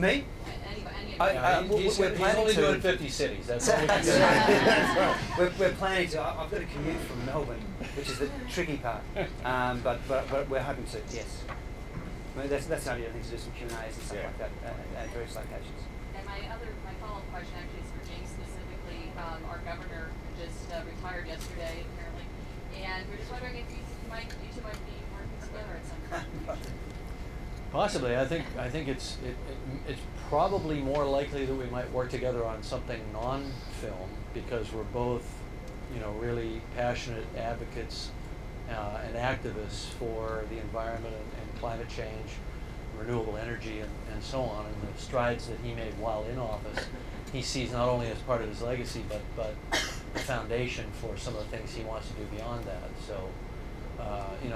Me? We're planning only to doing 50 cities. That's all we can do. That's right. We're planning to. I've got to commute from Melbourne, which is the tricky part. But we're hoping to. Yes. I mean, that's the only thing to do some Q&As and stuff like that at various locations. And my follow-up question actually is for James specifically. Our governor just retired yesterday apparently, and we're just wondering if you two might be working together at some point. Possibly. I think it's probably more likely that we might work together on something non-film, because we're both, really passionate advocates and activists for the environment and climate change, renewable energy, and so on. And the strides that he made while in office, he sees not only as part of his legacy, but the foundation for some of the things he wants to do beyond that. So,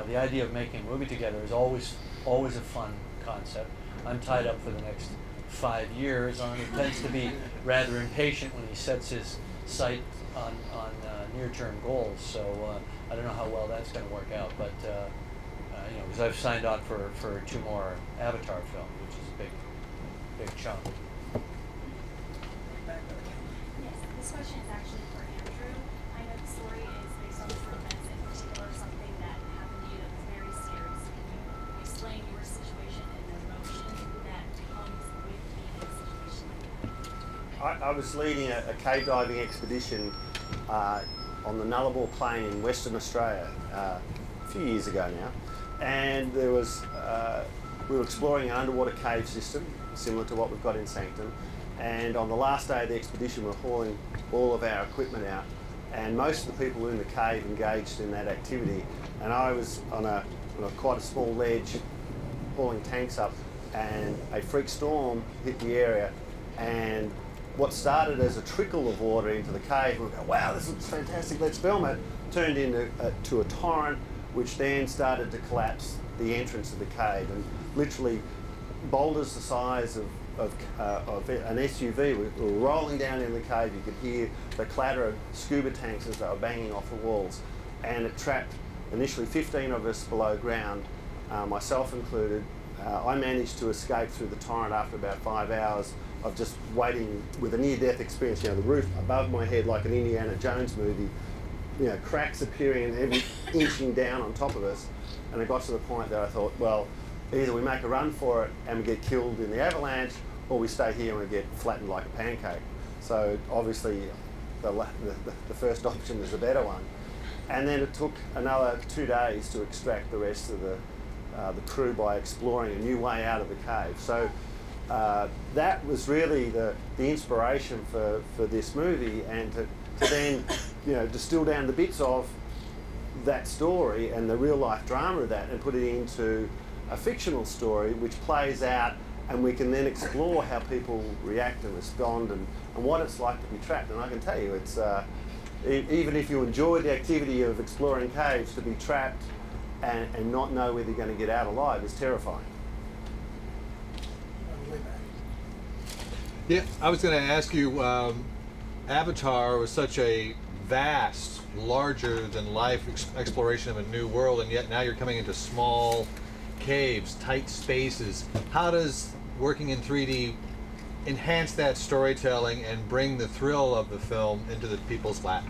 the idea of making a movie together is always a fun concept. I'm tied up for the next 5 years. Arnie tends to be rather impatient when he sets his sight on near-term goals. So I don't know how well that's going to work out, but because I've signed on for 2 more Avatar films, which is a big chunk. Yes, this question is actually for Andrew. I know the story is based on true events, in particular something that happened to you that was very serious. Can you explain your situation and the emotion that comes with being in a situation like that? I was leading a cave diving expedition on the Nullarbor Plain in Western Australia a few years ago now, and there was we were exploring an underwater cave system similar to what we've got in Sanctum, and on the last day of the expedition we're hauling all of our equipment out, and most of the people in the cave engaged in that activity, and I was on quite a small ledge hauling tanks up, and a freak storm hit the area, and what started as a trickle of water into the cave, we go, wow, this looks fantastic, let's film it, turned into to a torrent, which then started to collapse the entrance of the cave, and literally boulders the size of an SUV were rolling down in the cave. You could hear the clatter of scuba tanks as they were banging off the walls, and it trapped initially 15 of us below ground, myself included. I managed to escape through the torrent after about 5 hours of just waiting with a near-death experience. The roof above my head, like an Indiana Jones movie, cracks appearing and every inching down on top of us. And it got to the point that I thought, well, either we make a run for it and we get killed in the avalanche, or we stay here and we get flattened like a pancake. So obviously the first option was the better one. And then it took another 2 days to extract the rest of the crew by exploring a new way out of the cave. So that was really the inspiration for this movie, and to then distill down the bits of that story and the real life drama of that and put it into a fictional story which plays out, and we can then explore how people react and respond and what it's like to be trapped. And I can tell you, it's even if you enjoy the activity of exploring caves, to be trapped and not know whether you're going to get out alive is terrifying. Yeah, I was going to ask you, Avatar was such a vast, larger than life exploration of a new world, and yet now you're coming into small caves, tight spaces. How does working in 3D enhance that storytelling and bring the thrill of the film into the people's lap?